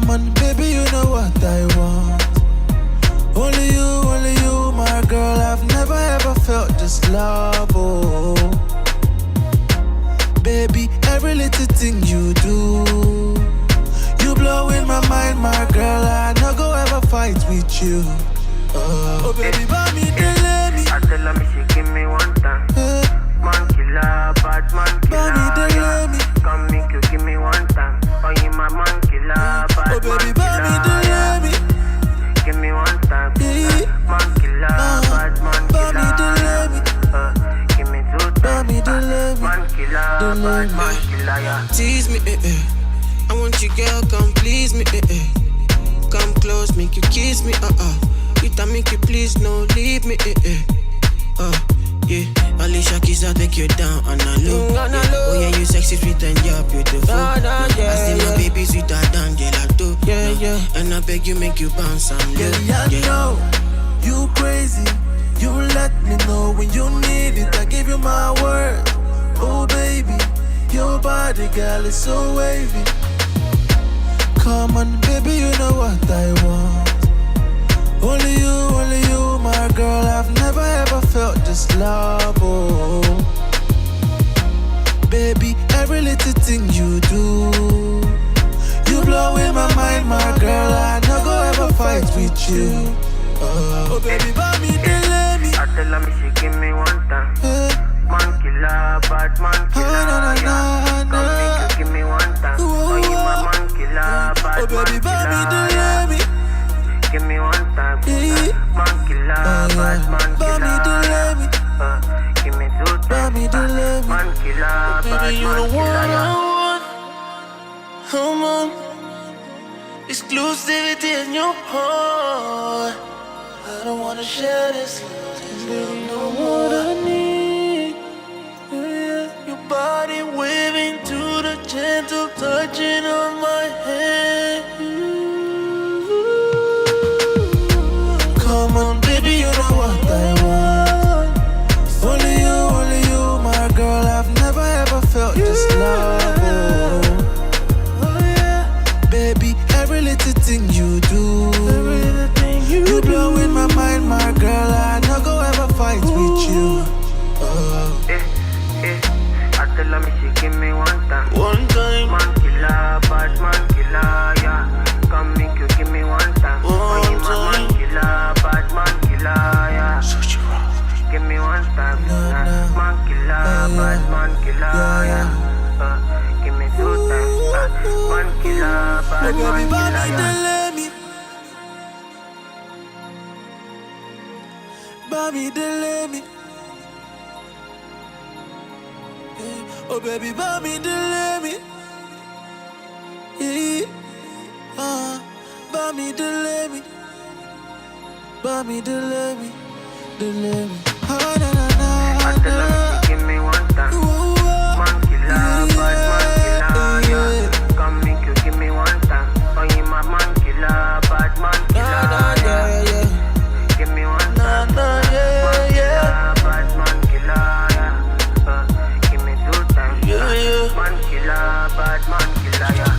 Come on, baby, you know what I want. Only you, my girl. I've never ever felt this love, oh. Baby, every little thing you do, you blow in my mind, my girl. I no go ever fight with you. Oh, baby, buy me, delay me. I tell her me she give me one time. Man killer, bad man killer. Buy me, delay me. Come make you give me one time. Oh, you my man killer, bad man killer. Oh, baby, buy me, delay me. Give me one time. Man killer, bad man killer. Buy me, delay me. Give me two times. Man killer, bad man killer, yeah. Tease me, I want you, girl, come please me, Come close, make you kiss me, It make you please, no leave me, yeah. Alicia keys, I take you down on a low. Oh yeah, you sexy, sweet and you're beautiful. I see my baby sweeter than gelato. Yeah. And I beg you, make you bounce and low. Yeah, I know you crazy. You let me know when you need it. I give you my word. Oh baby, your body, girl, is so wavy. Come on, baby, you know what I want. Only you, my girl. I've never ever felt this love, oh. Baby, every little thing you do, you blow in my mind, my girl. I no go ever fight with you. Oh, baby, buy me, delay me. I tell her me she give me one time. Man killer, bad man killer, yeah. Come make you give me one time. Oh, you my man killer, bad oh, baby, buy me, man delay killer. me. Give me one time. Man killer, bad man Buy me, delay me. killer. Give me two Buy me, times. delay me. Man killer, bad Baby, you the man one killer, I yeah. want. Come on. Exclusivity in your heart. I don't wanna share this. Baby, you know what I need. Yeah. Your body waving to the gentle touching on my head. Come on, baby, you know what I want. Only you, my girl. I've never ever felt this love, oh. Baby, every little thing you do, you blow in my mind, my girl. I no go ever fight with you. Oh. I tell her me she give me one time. One time. Man killer, bad man killer, yeah. Come make you give me one time. Oh, you my man killer, bad man killer, yeah. Give me one time. Man killer, bad man killer, yeah. Give me two times. Man killer, bad Oh, baby, man buy killer, me, yeah. delay me. Buy me, delay me. Yeah. Oh, baby, buy me, delay me. Yeah. Buy me, delay me. Buy me, delay me. Delay me. Oh, na, na, na, I tell her she give me one time. Man killer, bad man killer, yeah. Come make you give me one time. Oh, you my man killer, bad man killer, yeah. Give me one time. Man killer, bad man killer, yeah. Give me two times. Man killer, bad man killer, yeah.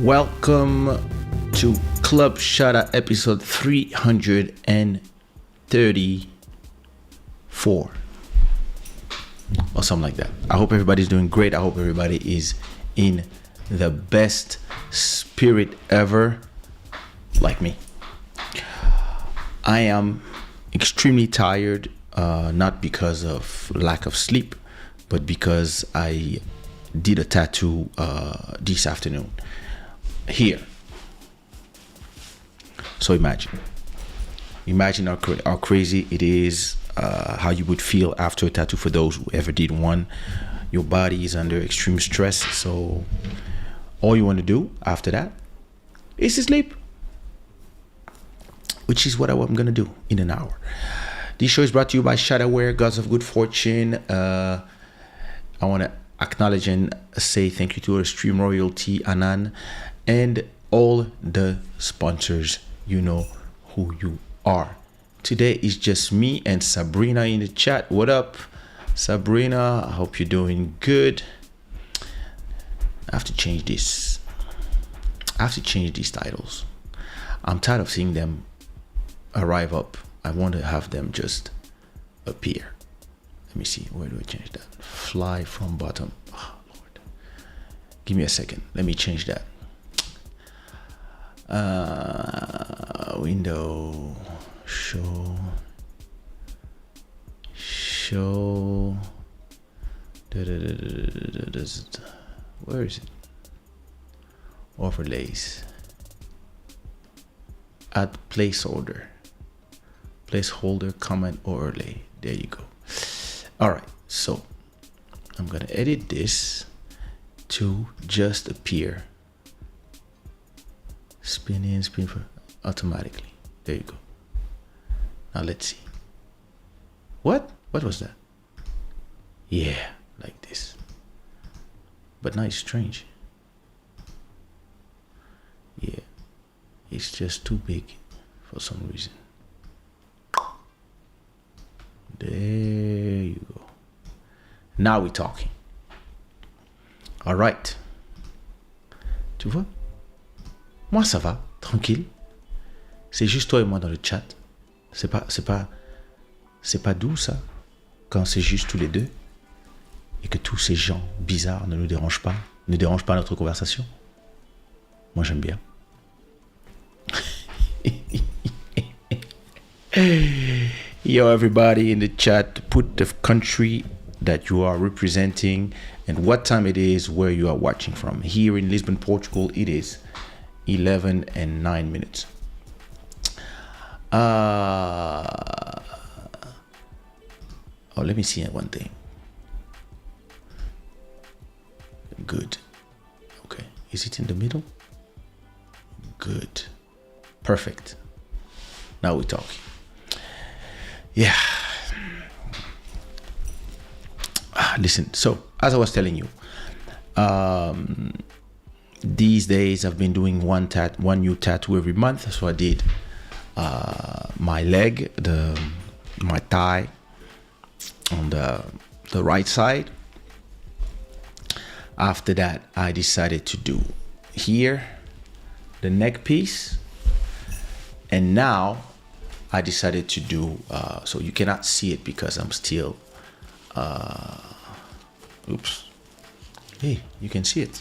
Welcome to Club Shada episode 334 or something like that. I hope everybody's doing great. I hope everybody is in the best spirit ever, like me. I am extremely tired, not because of lack of sleep, but because I did a tattoo this afternoon here. So imagine how crazy it is, how you would feel after a tattoo. For those who ever did one, your body is under extreme stress, so all you want to do after that is to sleep, which is what I'm gonna do in an hour. This show is brought to you by Shada, Gods of Good Fortune. I want to acknowledge and say thank you to our stream royalty, Anan, and all the sponsors. You know who you are. Today is just me and Sabrina in the chat. What up, Sabrina? I hope you're doing good. I have to change this. I have to change these titles. I'm tired of seeing them arrive up. I want to have them just appear. Let me see. Where do I change that? Fly from bottom. Oh, Lord. Give me a second. Let me change that. Window. Show. Where is it? Overlays. Add placeholder. Placeholder, comment, overlay. There you go. All right, so I'm gonna edit this to just appear. Spin in, spin for automatically. There you go. Now let's see. What was that? Yeah, like this. But now it's strange. Yeah, it's just too big for some reason. There you go. Now we're talking. All right. Tu vois? Moi ça va, tranquille. C'est juste toi et moi dans le chat. C'est pas doux ça, quand c'est juste tous les deux et que tous ces gens bizarres ne dérangent pas notre conversation. Moi j'aime bien. Yo, everybody in the chat, put the country that you are representing and what time it is, where you are watching from. Here in Lisbon, Portugal, it is 11:09. Let me see one thing. Good. Okay. Is it in the middle? Good. Perfect. Now we're talking. Yeah. Listen, so as I was telling you, these days I've been doing one new tattoo every month. So I did my leg, my thigh on the right side. After that, I decided to do here the neck piece, and now I decided to do so you cannot see it because I'm still oops. Hey, you can see it.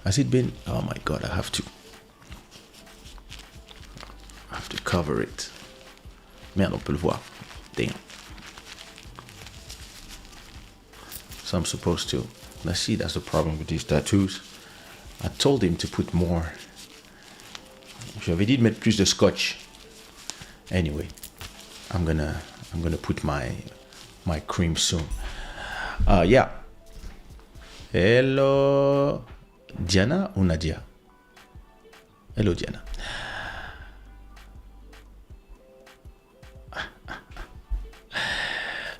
Has it been? Oh my god, I have to cover it. Merde, on peut le voir. Damn. So I'm supposed to. Let's see, that's the problem with these tattoos. I told him to put more. Je lui avais dit de mettre plus de scotch. Anyway, I'm gonna put my cream soon. Yeah. Hello, Diana ou Nadia? Hello, Diana.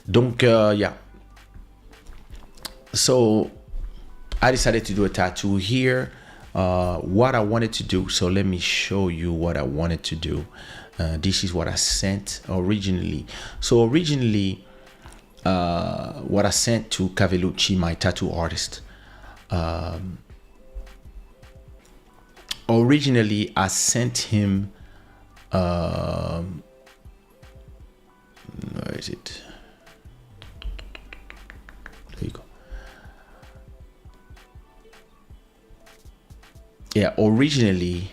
Donc, yeah. So I decided to do a tattoo here. What I wanted to do. So let me show you what I wanted to do. This is what I sent originally. So originally, what I sent to Cavellucci, my tattoo artist, originally I sent him where is it? There you go. Yeah, originally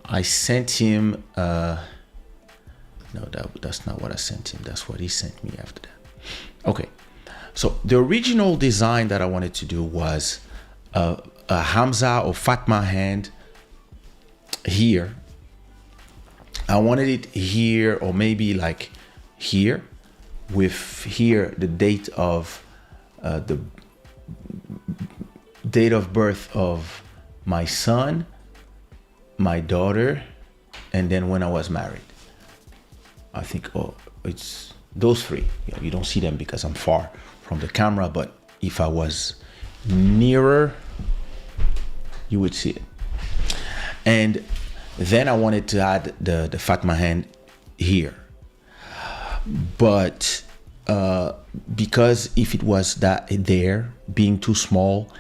I sent him no, that's not what I sent him. That's what he sent me after that. Okay, so the original design that I wanted to do was a Hamza or Fatma hand here. I wanted it here, or maybe like here, with here the date of the date of birth of my son, my daughter, and then when I was married. I think, oh, it's those three. You don't see them because I'm far from the camera, but if I was nearer, you would see it. And then I wanted to add the Fatma hand here. But because if it was that there, being too small,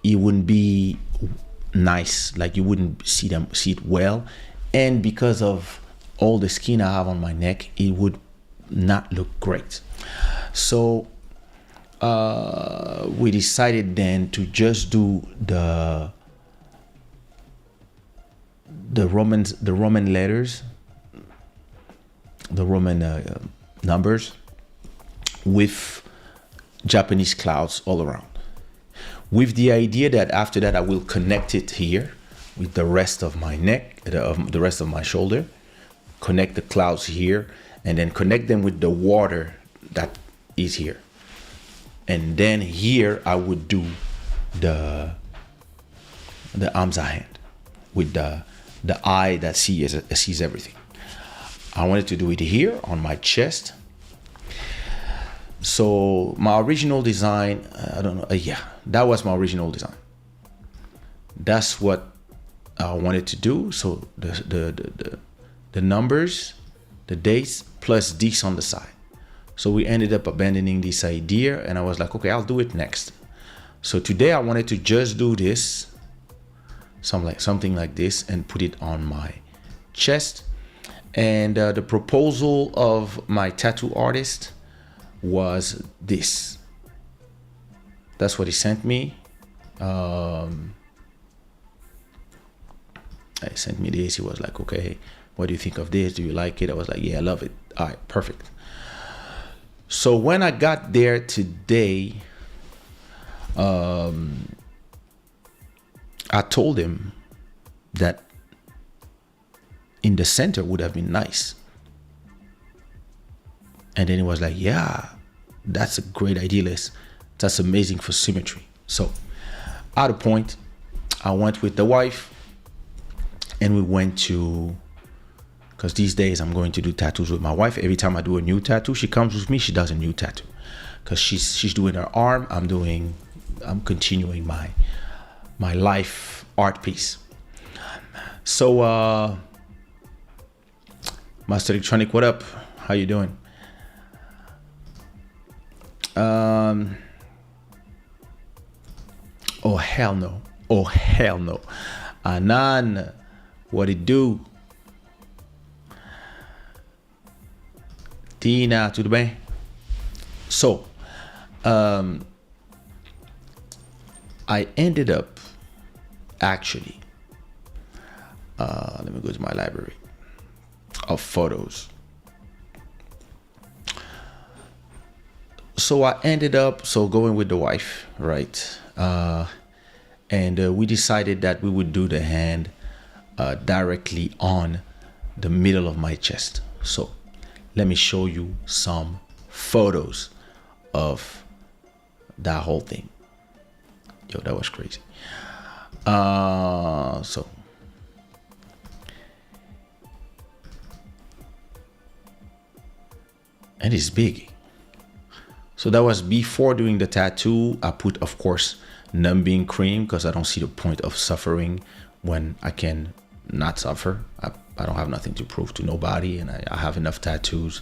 it wouldn't be nice. Like you wouldn't see it well. And because of all the skin I have on my neck, it would not look great. So we decided then to just do the Roman letters, the Roman numbers with Japanese clouds all around, with the idea that after that I will connect it here with the rest of my neck, the rest of my shoulder, connect the clouds here, and then connect them with the water that is here. And then here I would do the Hamza hand with the eye that sees everything. I wanted to do it here on my chest. So my original design, I don't know, that was my original design. That's what I wanted to do. So the numbers, the dates, plus this on the side. So we ended up abandoning this idea, and I was like, okay, I'll do it next. So today I wanted to just do this, something like this, and put it on my chest. And the proposal of my tattoo artist was this. That's what he sent me. He sent me this. He was like, okay, what do you think of this? Do you like it? I was like, yeah, I love it. All right, perfect. So when I got there today, I told him that in the center would have been nice. And then he was like, yeah, that's a great idea, Les. That's amazing for symmetry. So at a point, I went with the wife, and we went to, because these days I'm going to do tattoos with my wife. Every time I do a new tattoo, she comes with me, she does a new tattoo. Because she's doing her arm, I'm continuing my life art piece. So Master Electronic, what up? How you doing? Oh hell no. Oh hell no. Anan, what it do? Tina, tudo bem? So, I ended up actually, let me go to my library of photos. So I ended up going with the wife, right? And we decided that we would do the hand directly on the middle of my chest. So let me show you some photos of that whole thing. Yo, that was crazy. So and it's big. So that was before doing the tattoo. I put, of course, numbing cream because I don't see the point of suffering when I can not suffer. I don't have nothing to prove to nobody, and I have enough tattoos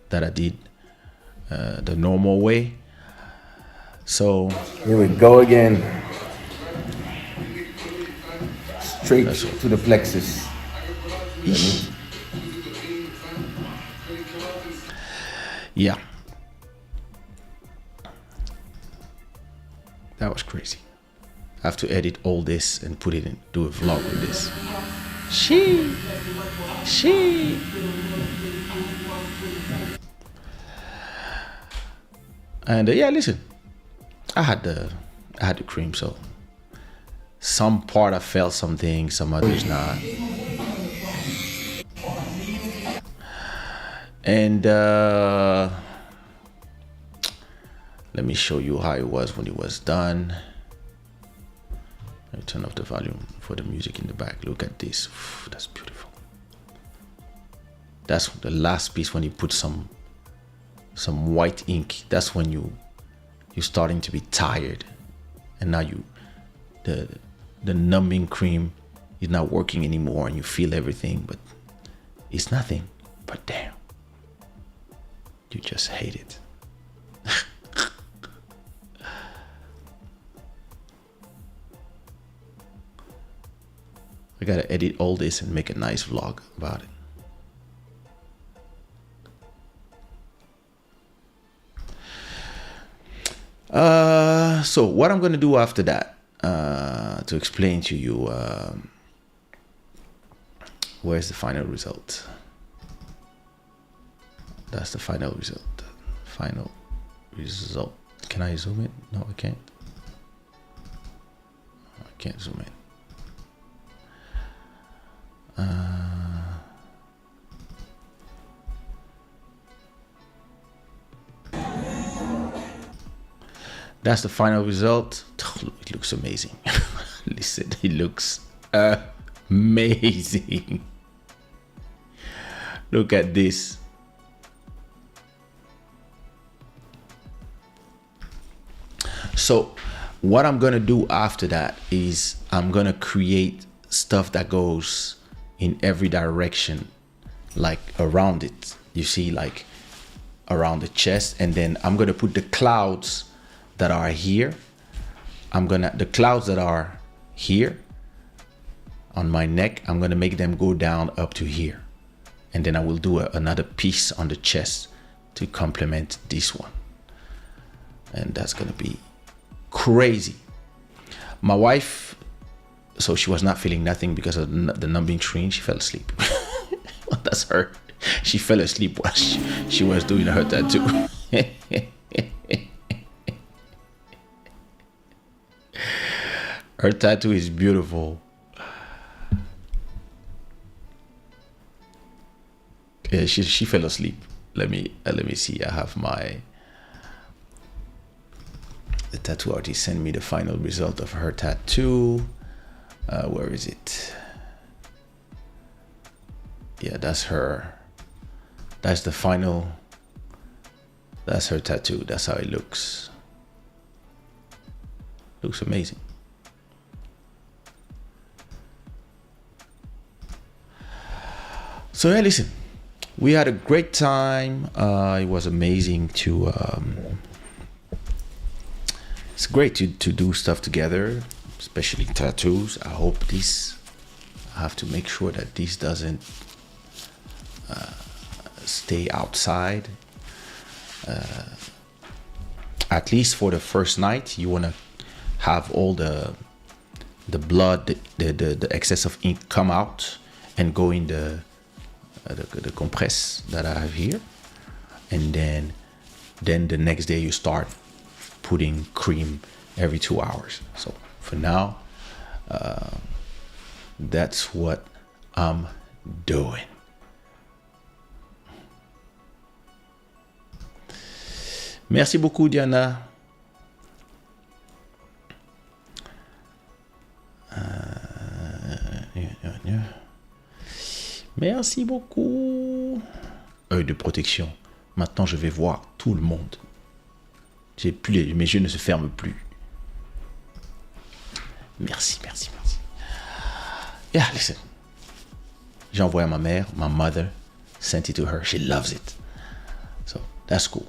that I did the normal way. So here we go again. straight to the plexus. Yeah. That was crazy. I have to edit all this and put it in, do a vlog with this. She. And yeah, listen, I had the cream, so some part I felt something, some others not. And let me show you how it was when it was done. Let me turn off the volume for the music in the back. Look at this. That's beautiful. That's the last piece when you put some white ink. That's when you're starting to be tired, and now the numbing cream is not working anymore, and you feel everything, but it's nothing. But damn, you just hate it. I gotta edit all this and make a nice vlog about it. So what I'm gonna do after that, to explain to you, where's the final result? That's the final result. Final result. Can I zoom in? No, I can't. I can't zoom in. That's the final result. It looks amazing. Listen, it looks amazing. Look at this. So what I'm gonna do after that is I'm gonna create stuff that goes in every direction, like around it. You see, like around the chest, and then I'm gonna put the clouds that are here. The clouds that are here on my neck, I'm gonna make them go down up to here, and then I will do another piece on the chest to complement this one, and that's gonna be crazy. My wife, so she was not feeling nothing because of the numbing cream. She fell asleep. That's her. She fell asleep while she was doing her tattoo. Her tattoo is beautiful. Yeah, she fell asleep. Let me see. I have the tattoo artist sent me the final result of her tattoo. Where is it? Yeah, that's her. That's the final. That's her tattoo. That's how it looks. Looks amazing. So yeah, listen, we had a great time. It was amazing to. It's great to do stuff together, especially tattoos. I have to make sure that this doesn't stay outside. At least for the first night, you want to have all the blood, the excess of ink come out and go in the compress that I have here, and then the next day you start putting cream every 2 hours. So for now, that's what I'm doing. Merci beaucoup, Diana. Merci beaucoup. Œil de protection. Maintenant, je vais voir tout le monde. Mes yeux ne se ferment plus. Merci. Yeah, listen. J'ai envoyé à ma mère. My mother sent it to her. She loves it. So, that's cool.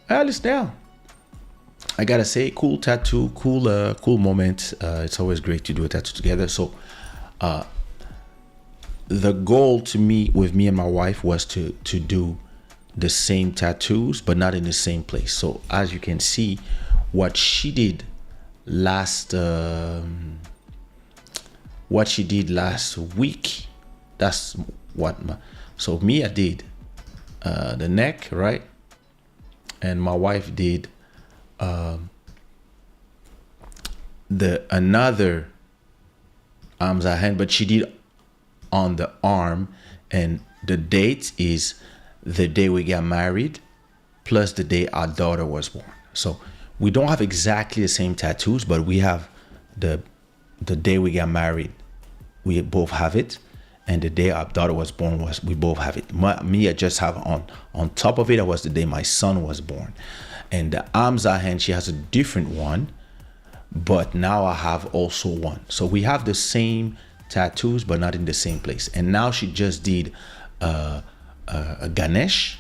Listen now. I gotta say, cool tattoo, cool moment. It's always great to do a tattoo together. So the goal to me with me and my wife was to do the same tattoos, but not in the same place. So as you can see, what she did last week, that's what so me, I did the neck, right? And my wife did the another arms and hand, but she did on the arm, and the date is the day we got married plus the day our daughter was born. So we don't have exactly the same tattoos, but we have the day we got married, we both have it, and the day our daughter was born, we both have it. Me, I just have on top of it, that was the day my son was born. And the arms and hand, she has a different one, but now I have also one. So we have the same tattoos, but not in the same place. And now she just did a Ganesh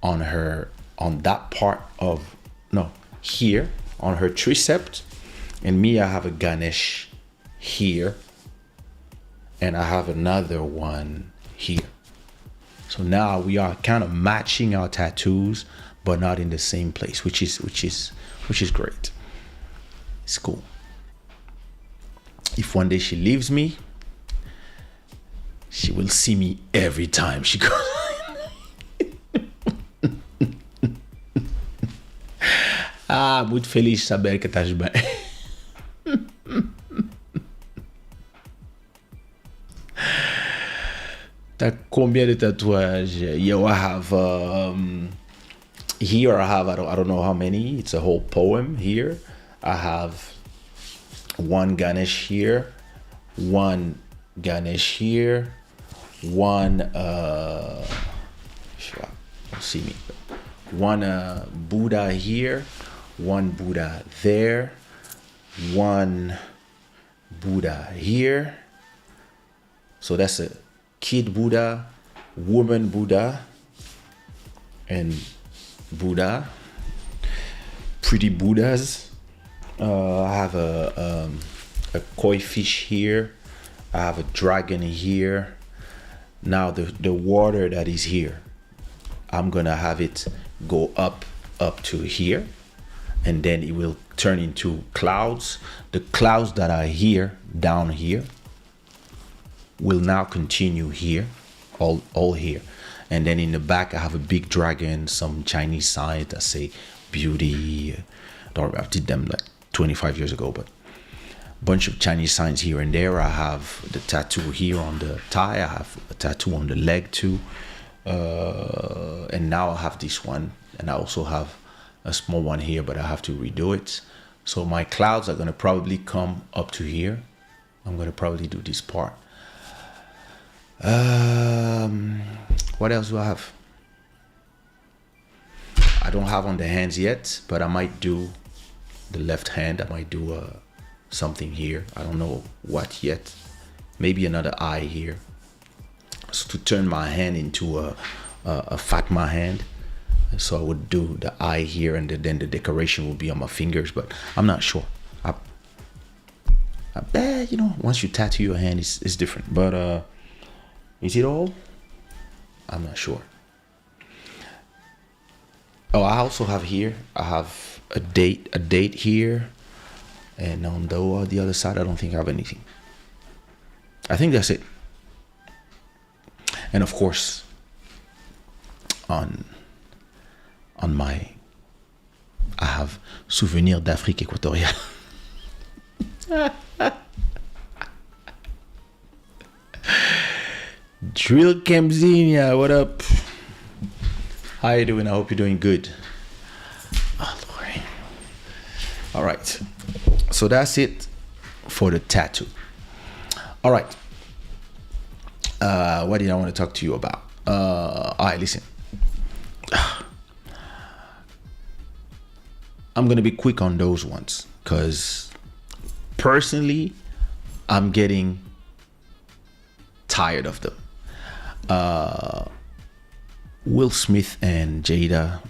on that part of, no, here on her tricep. And me, I have a Ganesh here, and I have another one here. So now we are kind of matching our tattoos, but not in the same place, which is great. It's cool. If one day she leaves me, she will see me every time she goes. Muito feliz de saber que estás bem. T'as combien de tatouages? Yo, I have here I have I don't know how many. It's a whole poem here. I have one Ganesh here, one Ganesh here, one see me, one Buddha here, one Buddha there, one Buddha here. So that's a kid Buddha, woman Buddha, and Buddha, pretty Buddhas. I have a koi fish here. I have a dragon here. Now the water that is here, I'm gonna have it go up to here, and then it will turn into clouds. The clouds that are here, down here, will now continue here, all here. And then in the back, I have a big dragon, some Chinese signs that say beauty. I did them like 25 years ago, but a bunch of Chinese signs here and there. I have the tattoo here on the thigh. I have a tattoo on the leg too. And now I have this one. And I also have a small one here, but I have to redo it. So my clouds are gonna probably come up to here. I'm gonna probably do this part. What else do I have? I don't have on the hands yet, but I might do the left hand. I might do something here. I don't know what yet. Maybe another eye here. So to turn my hand into a Fatma hand. So I would do the eye here, and then the decoration will be on my fingers, but I'm not sure. I bet, once you tattoo your hand, it's different. But is it all? I'm not sure. Oh, I also have here, I have a date here, and on the other side, I don't think I have anything. I think that's it. And of course, on my, I have Souvenir d'Afrique équatoriale. Drill Camzinia, what up? How you doing? I hope you're doing good. Oh, Lord. All right. So that's it for the tattoo. All right. What did I want to talk to you about? All right, listen. I'm going to be quick on those ones because personally, I'm getting tired of them. Will Smith and Jada,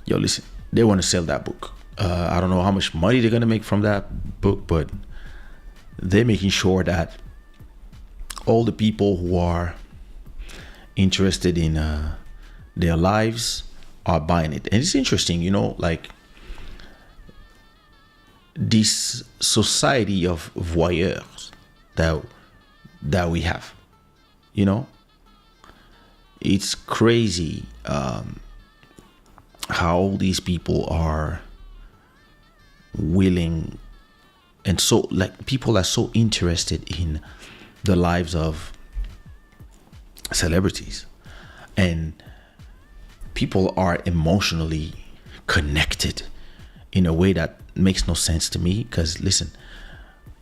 listen, they want to sell that book. I don't know how much money they're gonna make from that book, but they're making sure that all the people who are interested in their lives are buying it. And it's interesting, like this society of voyeurs that we have, it's crazy how all these people are willing, and so like people are so interested in the lives of celebrities, and people are emotionally connected in a way that makes no sense to me. Because listen,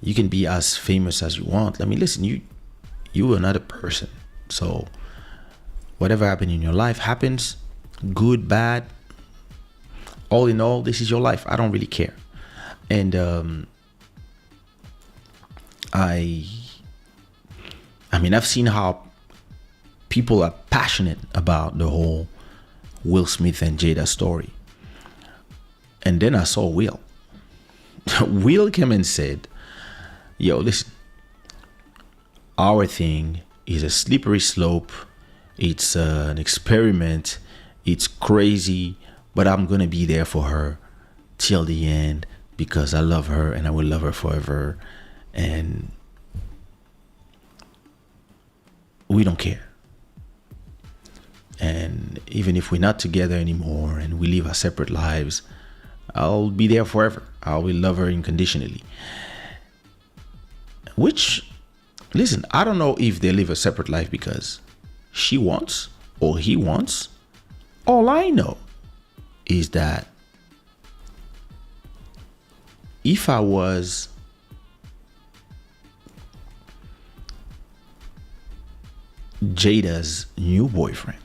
you can be as famous as you want. I mean, listen, you are another person, so whatever happened in your life happens, good, bad, all in all, this is your life. I don't really care. And I mean, I've seen how people are passionate about the whole Will Smith and Jada story. And then I saw Will. Will came and said, yo, listen, our thing is a slippery slope. It's an experiment. It's crazy, but I'm going to be there for her till the end because I love her and I will love her forever. And we don't care. And even if we're not together anymore and we live our separate lives, I'll be there forever. I will love her unconditionally. Which, listen, I don't know if they live a separate life because she wants or he wants. All I know is that if I was Jada's new boyfriend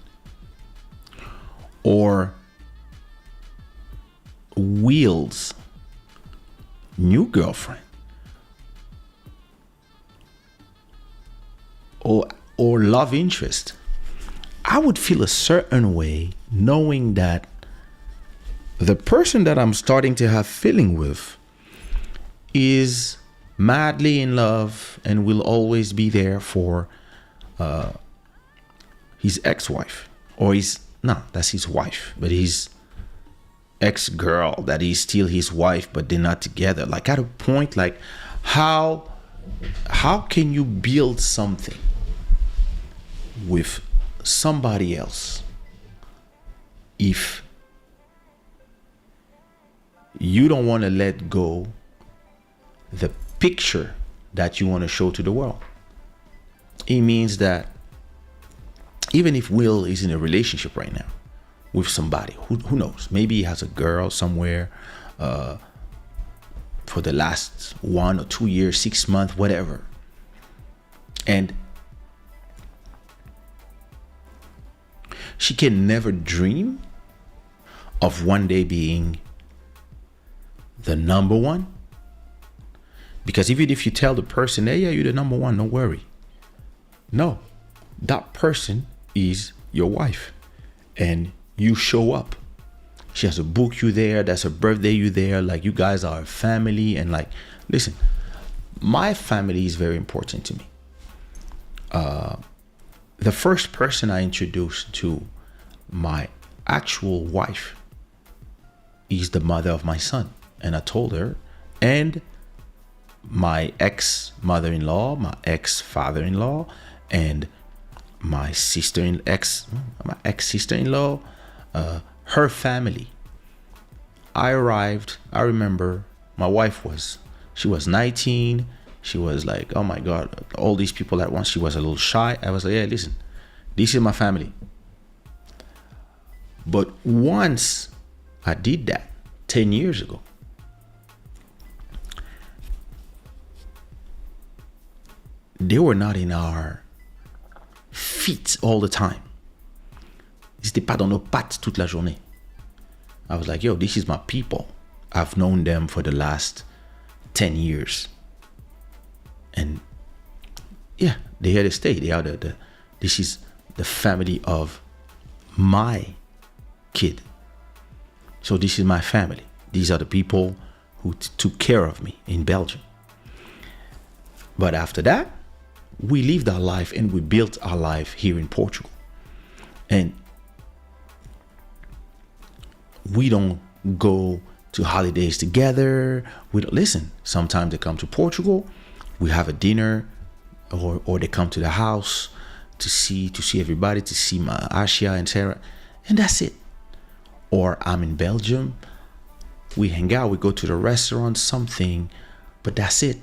or Will's new girlfriend or love interest, I would feel a certain way knowing that the person that I'm starting to have feeling with is madly in love and will always be there for his ex-wife, or that's his wife, but his ex-girl, that is still his wife, but they're not together. Like, at a point, like, how can you build something with somebody else if you don't want to let go the picture that you want to show to the world? It means that even if Will is in a relationship right now with somebody, who knows, maybe he has a girl somewhere for the last 1 or 2 years, 6 months, whatever, and she can never dream of one day being the number one. Because even if you tell the person, hey, yeah, you're the number one, don't worry. No, that person is your wife and you show up. She has to book you there. That's her birthday, you there. Like, you guys are a family. And like, listen, my family is very important to me. The first person I introduced to my actual wife is the mother of my son. And I told her, and my ex-mother-in-law, my ex-father-in-law, and my ex-sister-in-law, her family. I arrived, I remember my wife she was 19. She was like, oh my God, all these people at once. She was a little shy. I was like, yeah, listen, this is my family. But once I did that 10 years ago, they were not in our feet all the time. Ils étaient pas dans nos pattes toute la journée. I was like, yo, this is my people. I've known them for the last 10 years. And yeah, they're here to stay. They are this is the family of my kid. So this is my family. These are the people who took care of me in Belgium. But after that, we lived our life and we built our life here in Portugal. And we don't go to holidays together. We don't listen. Sometimes they come to Portugal, we have a dinner, or they come to the house to see everybody, to see my Ashia and Sarah, and that's it. Or I'm in Belgium, we hang out, we go to the restaurant, something, but that's it.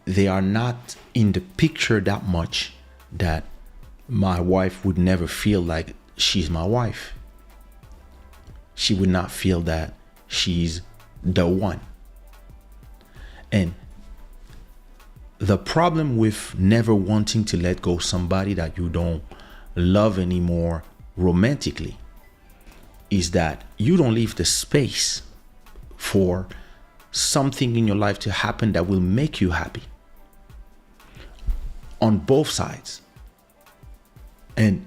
They are not in the picture that much that my wife would never feel like she's my wife. She would not feel that she's the one. And the problem with never wanting to let go somebody that you don't love anymore romantically is that you don't leave the space for something in your life to happen that will make you happy on both sides. And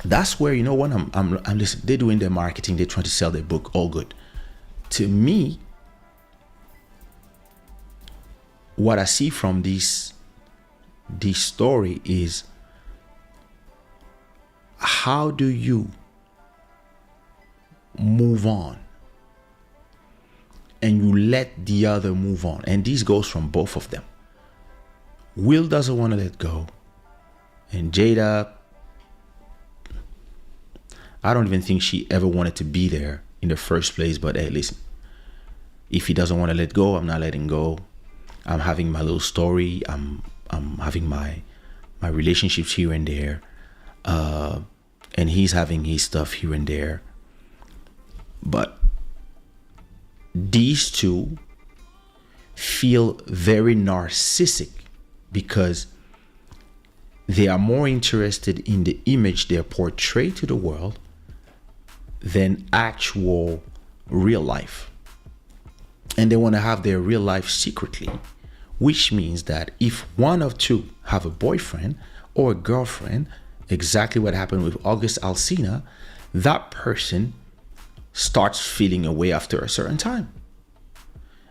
that's where, you know what, I'm listening. They're doing their marketing, they're trying to sell their book, all good. To me, what I see from this story is, how do you move on and you let the other move on? And this goes from both of them. Will doesn't want to let go, and Jada, I don't even think she ever wanted to be there in the first place. But hey, listen, if he doesn't want to let go, I'm not letting go. I'm having my little story. I'm having my relationships here and there, and he's having his stuff here and there. But these two feel very narcissistic because they are more interested in the image they're portrayed to the world than actual real life. And they want to have their real life secretly, which means that if one of two have a boyfriend or a girlfriend, exactly what happened with August Alsina, that person starts feeling away after a certain time.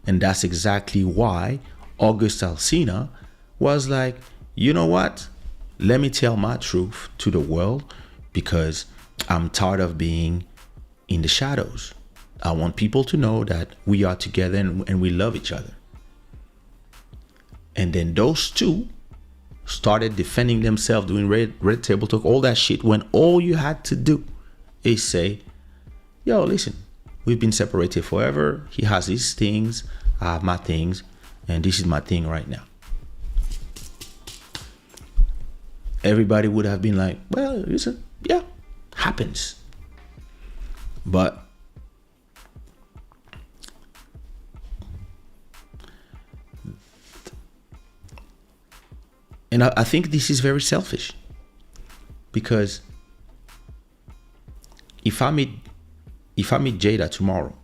And that's exactly why August Alsina was like, you know what? Let me tell my truth to the world, because I'm tired of being in the shadows. I want people to know that we are together and we love each other. And then those two started defending themselves, doing red table talk, all that shit, when all you had to do is say, yo, listen, we've been separated forever. He has his things, I have my things, and this is my thing right now. Everybody would have been like, well, listen, yeah, happens. But and I think this is very selfish, because if I meet Jada tomorrow,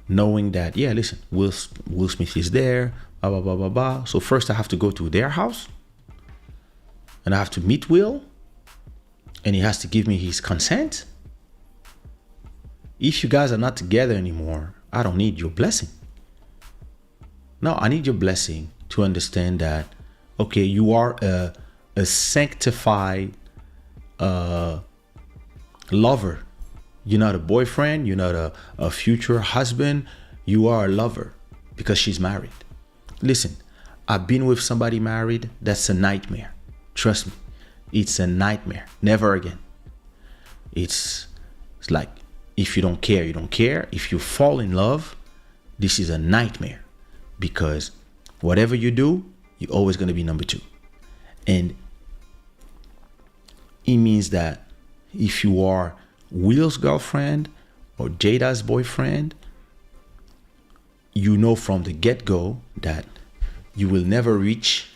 knowing that, yeah, listen, Will Smith is there, blah blah blah blah blah. So first I have to go to their house, and I have to meet Will, and he has to give me his consent. If you guys are not together anymore, I don't need your blessing. No, I need your blessing to understand that, okay, you are a sanctified lover. You're not a boyfriend. You're not a future husband. You are a lover because she's married. Listen, I've been with somebody married. That's a nightmare. Trust me. It's a nightmare. Never again. It's like, if you don't care, you don't care. If you fall in love, this is a nightmare, because whatever you do, you're always going to be number two. And it means that if you are Will's girlfriend or Jada's boyfriend, you know from the get-go that you will never reach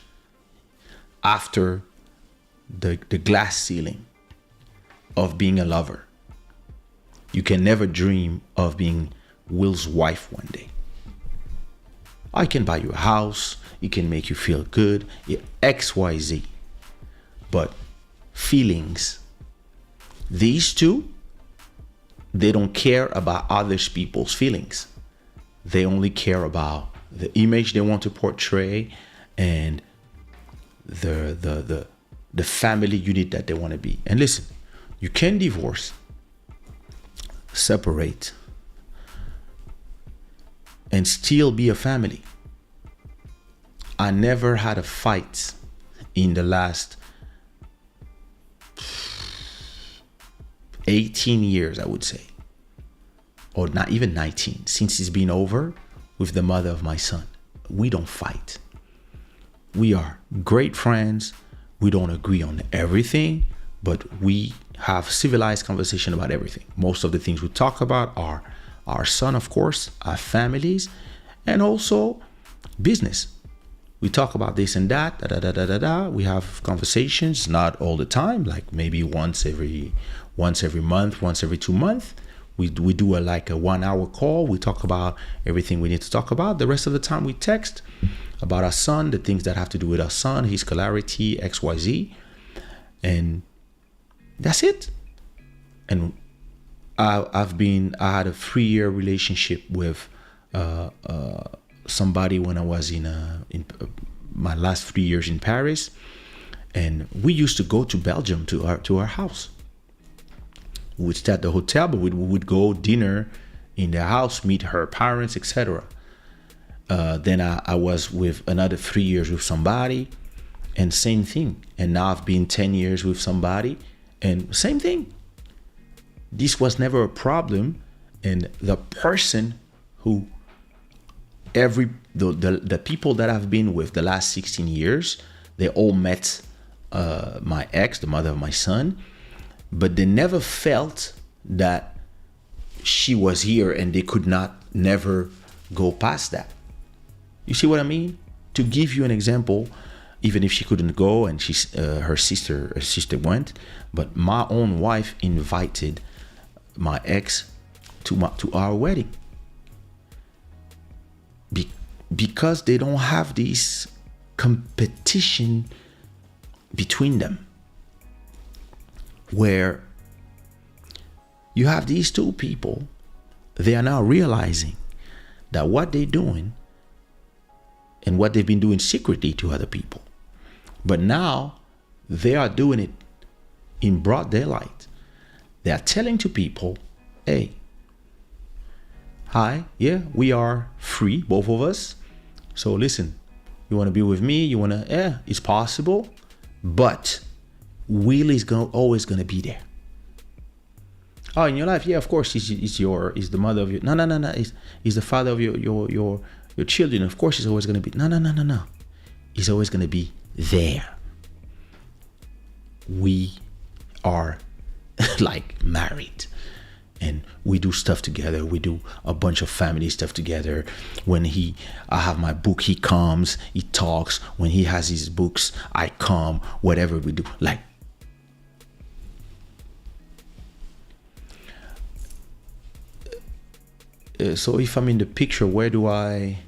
after the glass ceiling of being a lover. You can never dream of being Will's wife one day. I can buy you a house, it can make you feel good, XYZ. But feelings, these two, they don't care about other people's feelings. They only care about the image they want to portray and the family unit that they want to be. And listen, you can divorce, separate, and still be a family. I never had a fight in the last 18 years, I would say, or not even 19, since it's been over, with the mother of my son. We don't fight. We are great friends. We don't agree on everything, but we have civilized conversation about everything. Most of the things we talk about are our son, of course, our families, and also business. We talk about this and that, We have conversations, not all the time, like maybe once every month, once every 2 months. We do a 1 hour call. We talk about everything we need to talk about. The rest of the time we text about our son, the things that have to do with our son, his scolarity, XYZ. And that's it. And I had a 3-year relationship with somebody when I was in my last 3 years in Paris, and we used to go to Belgium to our house. We would stay at the hotel, but we would go dinner in their house, meet her parents, etc. Then I was with another 3 years with somebody, and same thing. And now I've been 10 years with somebody, and same thing. This was never a problem, and the person who the people that I've been with the last 16 years, they all met my ex, the mother of my son, but they never felt that she was here and they could never go past that. You see what I mean? To give you an example, even if she couldn't go and her sister went, but my own wife invited my ex to our wedding. Because they don't have this competition between them, where you have these two people, they are now realizing that what they're doing and what they've been doing secretly to other people, but now they are doing it in broad daylight. They are telling to people, hey, hi, yeah, we are free, both of us. So listen, you want to be with me? You want to? Yeah, it's possible, but Will is always going to be there. Oh, in your life, yeah, of course, he's the mother of your. No. He's the father of your children. Of course, he's always going to be. No. He's always going to be there. We are married. And we do stuff together. We do a bunch of family stuff together. When I have my book, he comes, he talks. When he has his books, I come, whatever we do. So if I'm in the picture, where do I?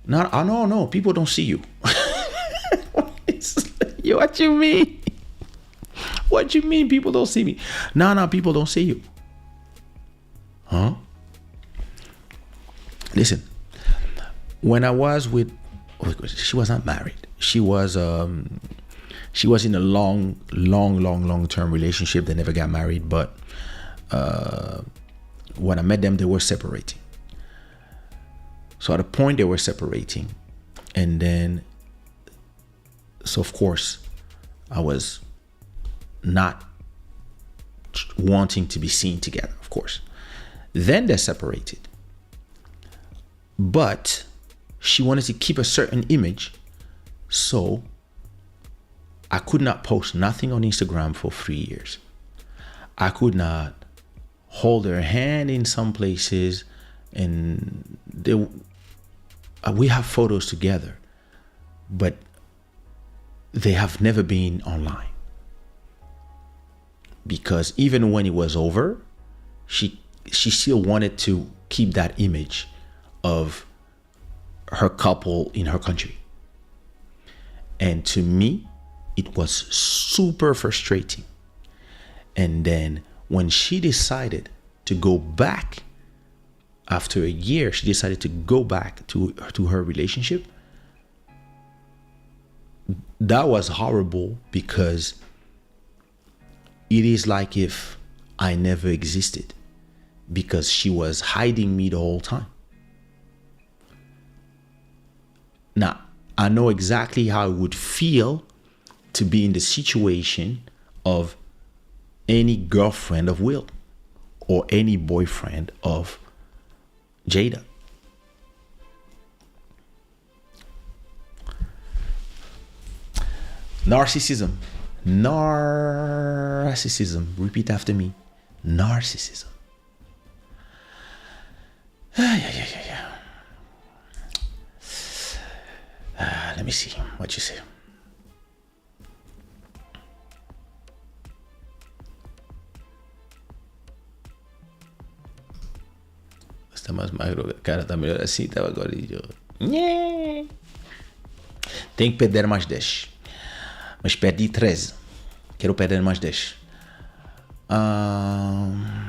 No, people don't see you. What you mean? What you mean people don't see me? No, people don't see you. Huh? Listen, when I was with, she was not married. She was in a long-term relationship. They never got married, but when I met them, they were separating. So at a point they were separating, and then, so of course, I was not wanting to be seen together, of course. Then they're separated. But she wanted to keep a certain image, so I could not post nothing on Instagram for 3 years. I could not hold her hand in some places, and we have photos together, but they have never been online. Because even when it was over, she still wanted to keep that image of her couple in her country. And to me, it was super frustrating. And then when she decided to go back after a year, she decided to go back to her relationship. That was horrible because it is like if I never existed, because she was hiding me the whole time. Now, I know exactly how it would feel to be in the situation of any girlfriend of Will or any boyfriend of Jada. Narcissism. Narcissism. Repeat after me. Narcissism. Yeah. Let me see what you say. Está mais magro, cara, tá melhor assim, tava agora. Tenho que perder mais 10. Mas perdi 13. Quero perder mais 10. Alright.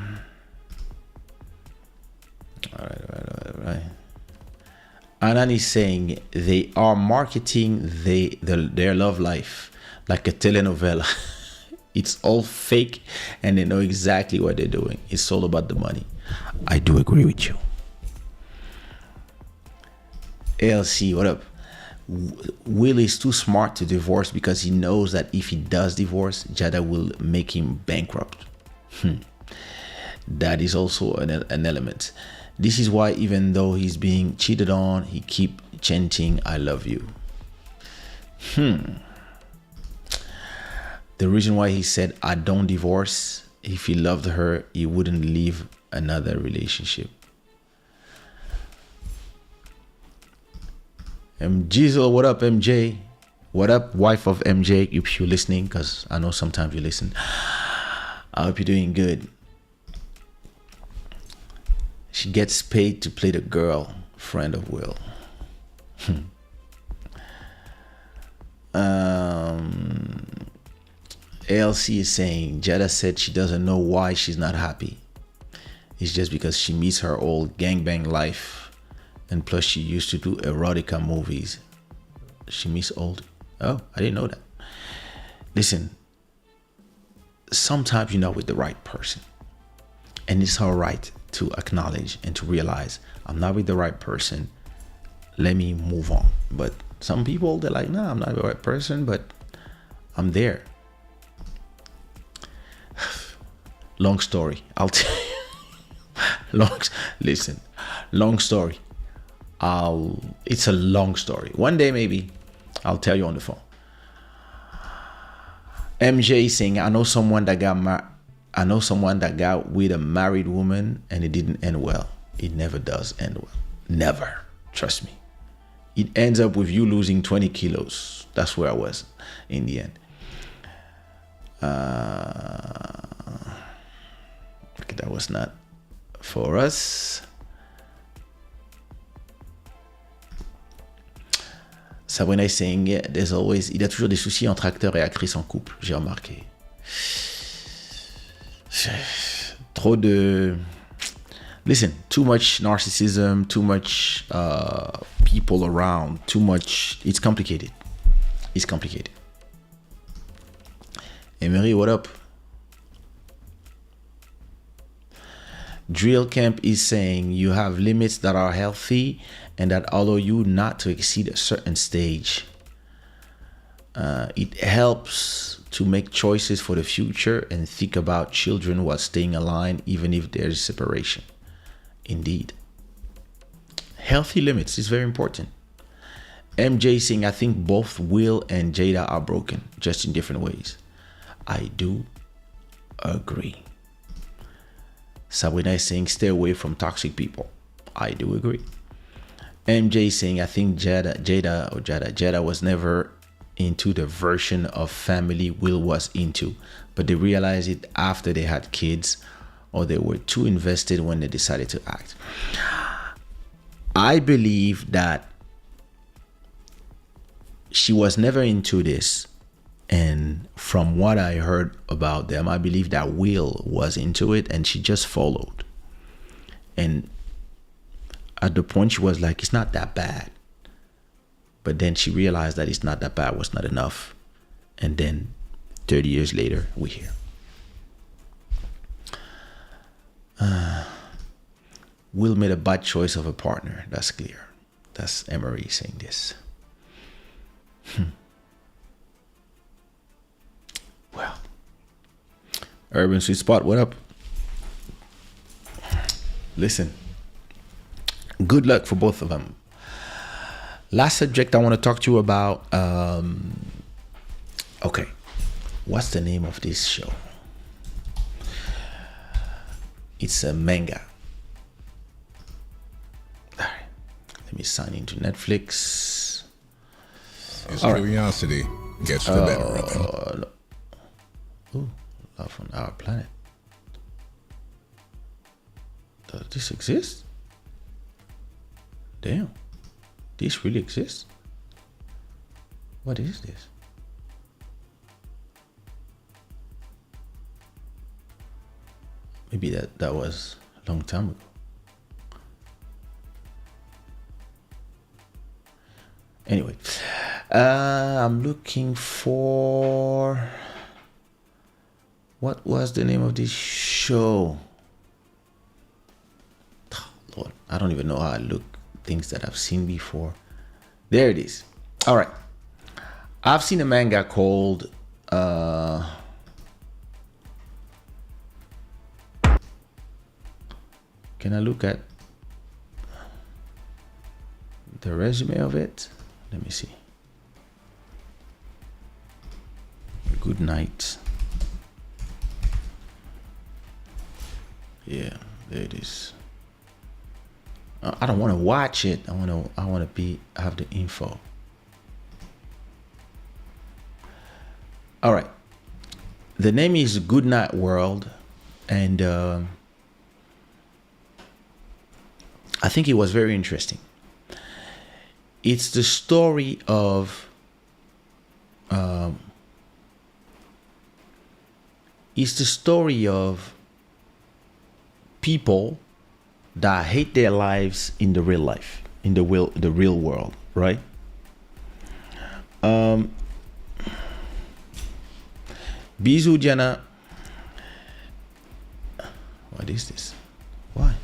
Anan is saying they are marketing their love life like a telenovela. It's all fake and they know exactly what they're doing. It's all about the money. I do agree with you. ALC, what up? Will is too smart to divorce because he knows that if he does divorce, Jada will make him bankrupt. That is also an element. This is why even though he's being cheated on, he keep chanting, I love you. The reason why he said, I don't divorce, if he loved her, he wouldn't leave another relationship. Jizzle, what up, MJ? What up, wife of MJ? If you're listening, because I know sometimes you listen. I hope you're doing good. She gets paid to play the girl friend of Will. ALC is saying Jada said she doesn't know why she's not happy. It's just because she miss her old gangbang life. And plus she used to do erotica movies. She miss old. Oh, I didn't know that. Listen, sometimes you're not with the right person. And it's all right to acknowledge and to realize I'm not with the right person. Let me move on. But some people, they're like, nah, I'm not the right person, but I'm there. Long story. I'll tell you. Long story. It's a long story. One day maybe I'll tell you on the phone. MJ saying, I know someone that got with a married woman and it didn't end well. It never does end well. Never. Trust me. It ends up with you losing 20 kilos. That's where I was in the end. That was not for us. Sabrina is saying, yeah, il y a toujours des soucis entre acteurs et actrices en couple, j'ai remarqué. Trop de... Listen, too much narcissism, too much people around, too much... It's complicated. Emery, what up? Drill Camp is saying you have limits that are healthy and that allow you not to exceed a certain stage. It helps to make choices for the future and think about children while staying aligned, even if there's separation. Indeed. Healthy limits is very important. MJ saying, I think both Will and Jada are broken, just in different ways. I do agree. Sabrina is saying, stay away from toxic people. I do agree. MJ saying, I think Jada was never into the version of family Will was into, but they realized it after they had kids, or they were too invested when they decided to act. I believe that she was never into this, And from what I heard about them, I believe that Will was into it and she just followed. And at the point she was like, it's not that bad. But then she realized that it's not that bad was not enough. And then 30 years later, we're here. Will made a bad choice of a partner. That's clear. That's Emery saying this. Well, Urban Sweet Spot, what up? Listen, good luck for both of them. Last subject I want to talk to you about. Okay, what's the name of this show? It's a manga. All right, let me sign into Netflix. His curiosity gets the better of him. Ooh, Love on Our Planet. Does this exist? Damn. This really exists? What is this? Maybe that was a long time ago. Anyway, I'm looking for... What was the name of this show? Oh, Lord, I don't even know how I look. Things that I've seen before. There it is. All right. I've seen a manga called... Can I look at the resume of it? Let me see. Good night. Yeah, there it is. I don't want to watch it. I want to have the info. All right. The name is Good Night World, and I think it was very interesting. It's the story of people that hate their lives in the real life, in the real world, right? Bisou Diana. What is this? Why?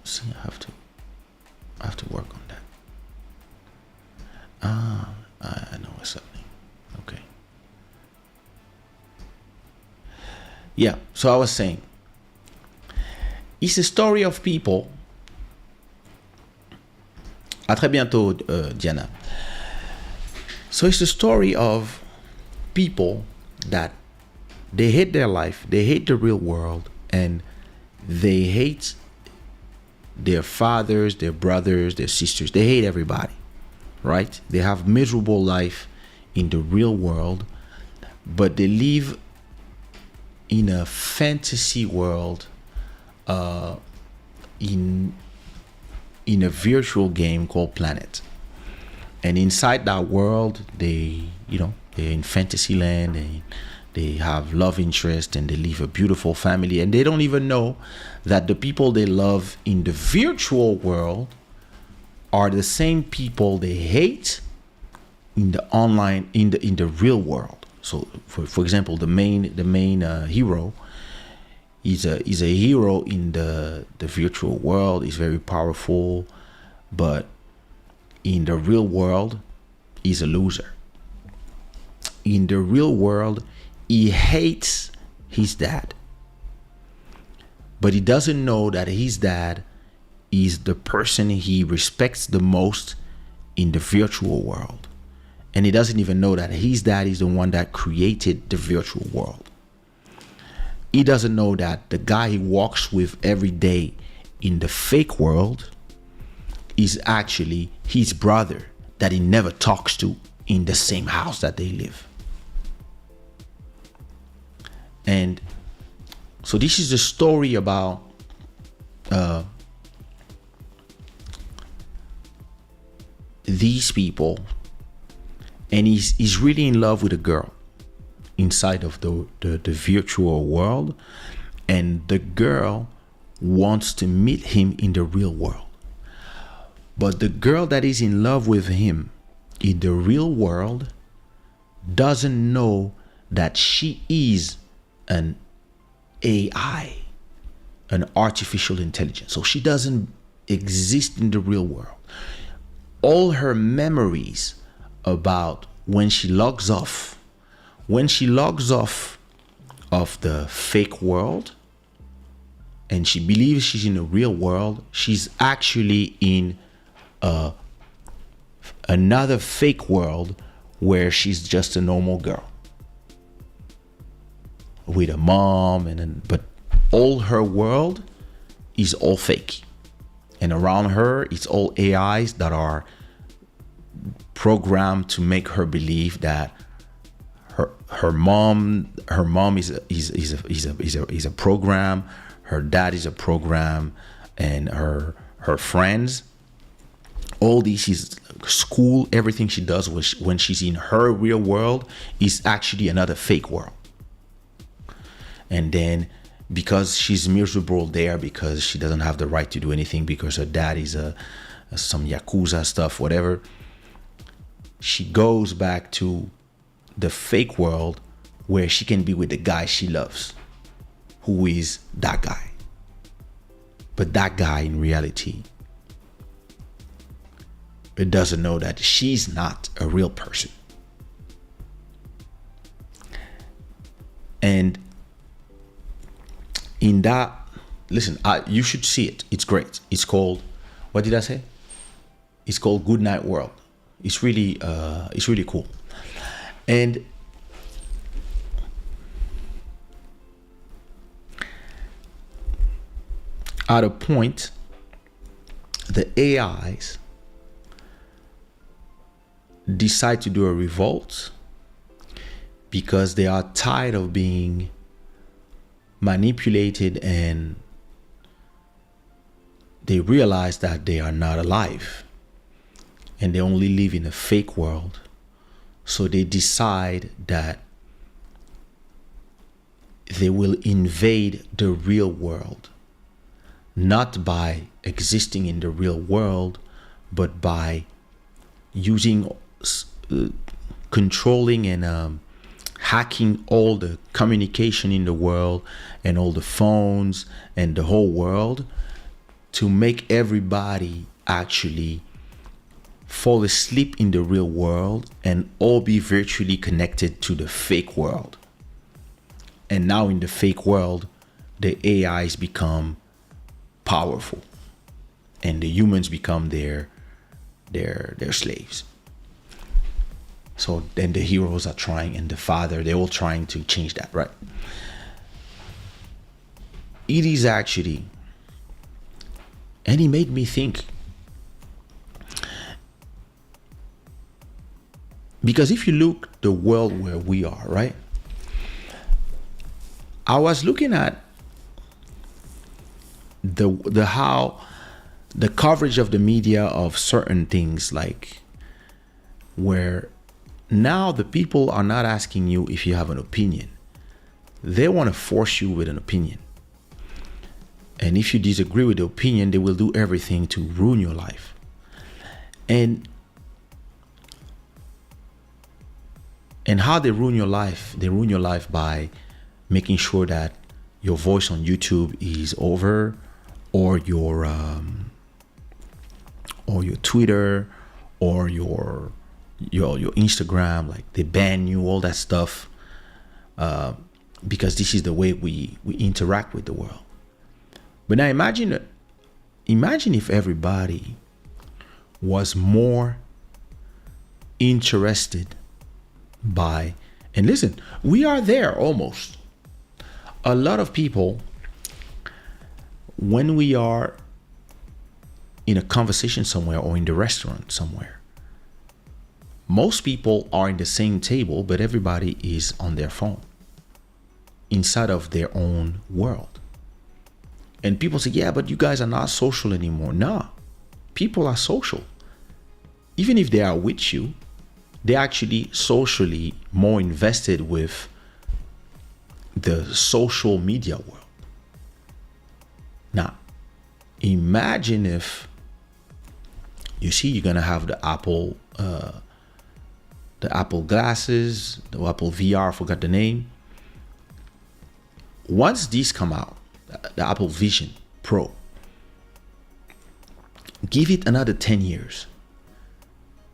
See, I have to work on that. I know what's happening. Okay. Yeah, so I was saying, it's a story of people. À très bientôt, Diana. So it's the story of people that they hate their life, they hate the real world, and they hate their fathers, their brothers, their sisters. They hate everybody, right? They have miserable life in the real world, but they live in a fantasy world, in a virtual game called Planet. And inside that world, they're in fantasy land. They have love interest and they live a beautiful family. And they don't even know that the people they love in the virtual world are the same people they hate in the online, in the real world. So, for example, the main hero is a hero in the virtual world. He's very powerful, but in the real world, he's a loser. In the real world, he hates his dad, but he doesn't know that his dad is the person he respects the most in the virtual world. And he doesn't even know that his dad is the one that created the virtual world. He doesn't know that the guy he walks with every day in the fake world is actually his brother that he never talks to in the same house that they live. And so this is the story about these people, and he's really in love with a girl inside of the virtual world, and the girl wants to meet him in the real world. But the girl that is in love with him in the real world doesn't know that she is an AI, an artificial intelligence. So she doesn't exist in the real world. All her memories about when she logs off of the fake world and she believes she's in the real world, she's actually in another fake world where she's just a normal girl with a mom, but all her world is all fake, and around her it's all AIs that are programmed to make her believe that her mom is a program, her dad is a program, and her friends, all this is school, everything she does when she's in her real world is actually another fake world. And then because she's miserable there, because she doesn't have the right to do anything, because her dad is some Yakuza stuff, whatever, she goes back to the fake world where she can be with the guy she loves, who is that guy. But that guy in reality, it doesn't know that she's not a real person. And in that, listen, you should see it. It's great. It's called, what did I say? It's called Good Night World. It's really cool. And at a point, the AIs decide to do a revolt because they are tired of being manipulated, and they realize that they are not alive and they only live in a fake world. So they decide that they will invade the real world, not by existing in the real world, but by using, controlling and hacking all the communication in the world and all the phones and the whole world to make everybody actually fall asleep in the real world and all be virtually connected to the fake world. And now in the fake world, the AIs become powerful and the humans become their slaves. So then the heroes are trying, and the father, they're all trying to change that, right? It is actually, and it made me think, because if you look the world where we are, right? I was looking at the how the coverage of the media of certain things, like where now the people are not asking you if you have an opinion. They want to force you with an opinion. And if you disagree with the opinion, they will do everything to ruin your life. And how they ruin your life? They ruin your life by making sure that your voice on YouTube is over, or your Twitter, or your Instagram, like they ban you, all that stuff, because this is the way we interact with the world. But now imagine if everybody was more interested by, and listen, we are there almost. A lot of people, when we are in a conversation somewhere or in the restaurant somewhere, most people are in the same table, but everybody is on their phone inside of their own world. And people say, yeah, but you guys are not social anymore. No, people are social. even if they are with you, they're actually socially more invested with the social media world. Now, imagine if you see you're gonna have the Apple glasses, the Apple VR, I forgot the name. Once these come out, the Apple Vision Pro, give it another 10 years.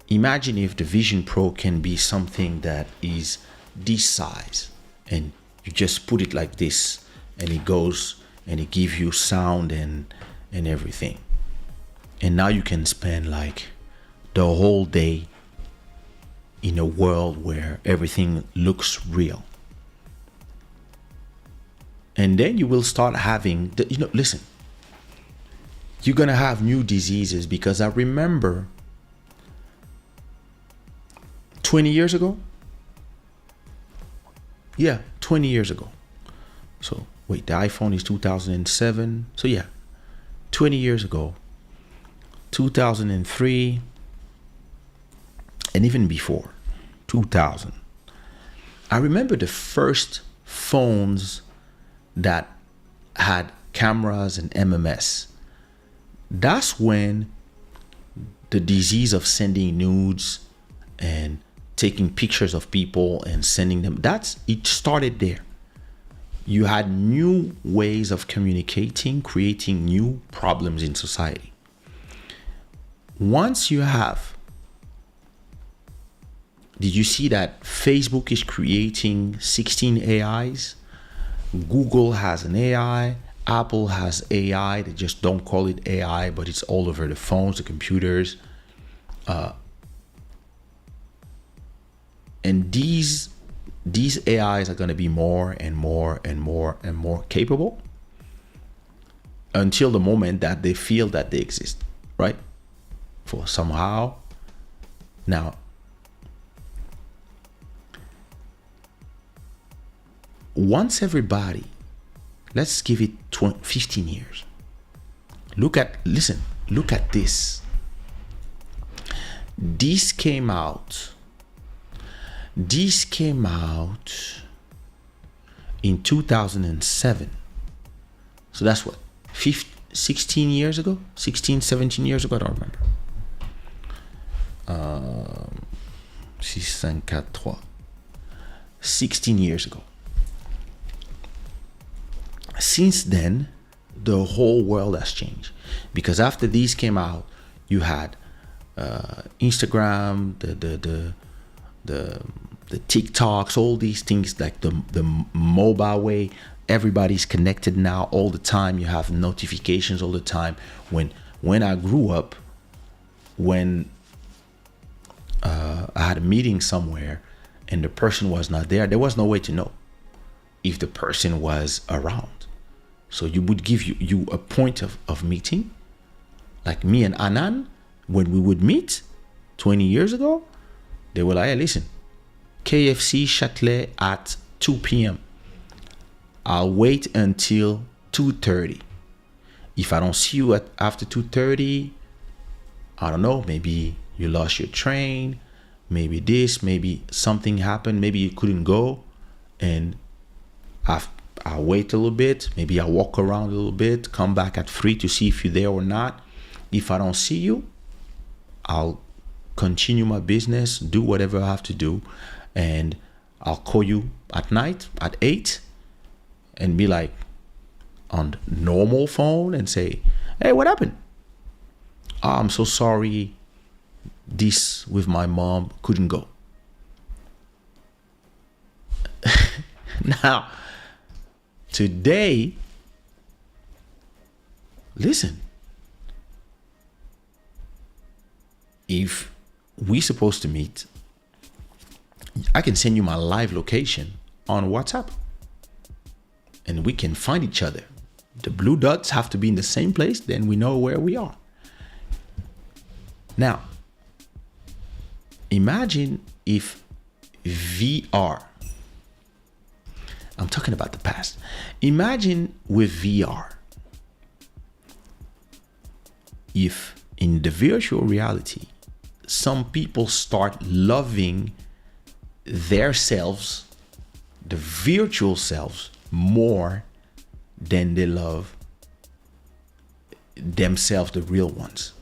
Imagine if the Vision Pro can be something that is this size, and you just put it like this, and it goes and it gives you sound and everything. And now you can spend like the whole day in a world where everything looks real. And then you will start having listen, you're gonna have new diseases, because I remember 20 years ago. Yeah, 20 years ago. So wait, the iPhone is 2007. So yeah, 20 years ago, 2003, and even before 2000. I remember the first phones that had cameras and MMS. That's when the disease of sending nudes and taking pictures of people and sending them, it started there. You had new ways of communicating, creating new problems in society. Once you have, did you see that Facebook is creating 16 AIs? Google has an AI, Apple has AI. They just don't call it AI, but it's all over the phones, the computers. And these AIs are going to be more and more and more and more capable until the moment that they feel that they exist, right? For somehow. Now, once everybody, let's give it 15 years. Look at this. This came out in 2007. So that's what, 16 years ago? 16, 17 years ago? I don't remember. 16 years ago. Since then, the whole world has changed, because after these came out, you had Instagram, the TikToks, all these things, like the mobile way. Everybody's connected now all the time. You have notifications all the time. When I grew up, when I had a meeting somewhere and the person was not there was no way to know if the person was around. So you would give you a point of meeting. Like me and Anan, when we would meet 20 years ago, they were like, hey, listen, KFC Châtelet at 2 p.m. I'll wait until 2:30. If I don't see you after 2:30, I don't know, maybe you lost your train, maybe this, maybe something happened, maybe you couldn't go, and I'll wait a little bit, maybe I'll walk around a little bit, come back at 3 to see if you're there or not. If I don't see you, I'll continue my business, do whatever I have to do, and I'll call you at night at 8 and be like on normal phone and say, hey, what happened? Oh, I'm so sorry, this with my mom couldn't go. Now, today, listen, if we're supposed to meet, I can send you my live location on WhatsApp and we can find each other. The blue dots have to be in the same place, then we know where we are. Now, imagine if VR, I'm talking about the past. Imagine with VR, if in the virtual reality, some people start loving their selves, the virtual selves, more than they love themselves, the real ones.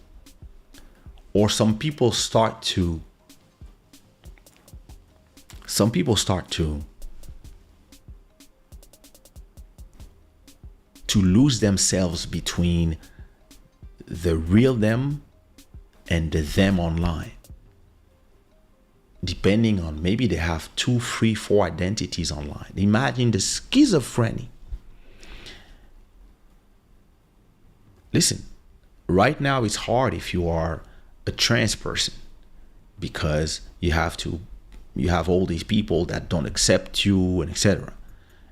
Or some people start to lose themselves between the real them and the them online. Depending on, maybe they have 2, 3, 4 identities online. Imagine the schizophrenia. Listen, right now it's hard if you are a trans person, because you have all these people that don't accept you and etc.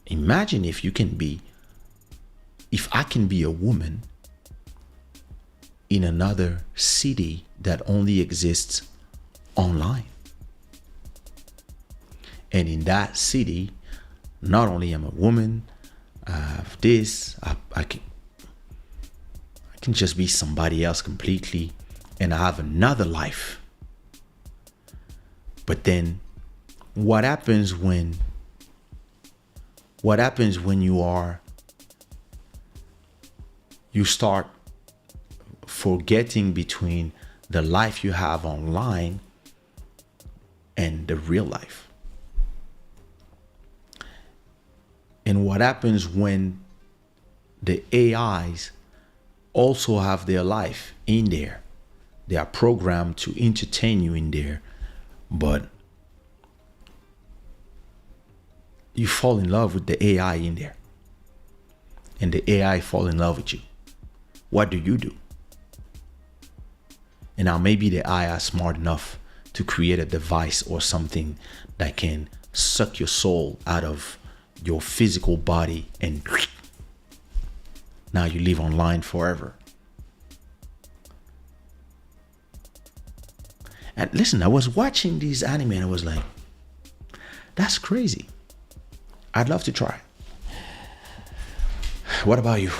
Imagine if I can be a woman in another city that only exists online. And in that city, not only am I a woman, I have this, I can just be somebody else completely, and I have another life. But then what happens when you start forgetting between the life you have online and the real life? And what happens when the AIs also have their life in there? They are programmed to entertain you in there, but you fall in love with the AI in there, and the AI fall in love with you. What do? And now maybe the AI are smart enough to create a device or something that can suck your soul out of your physical body, and now you live online forever. And listen, I was watching these anime and I was like, that's crazy. I'd love to try. What about you?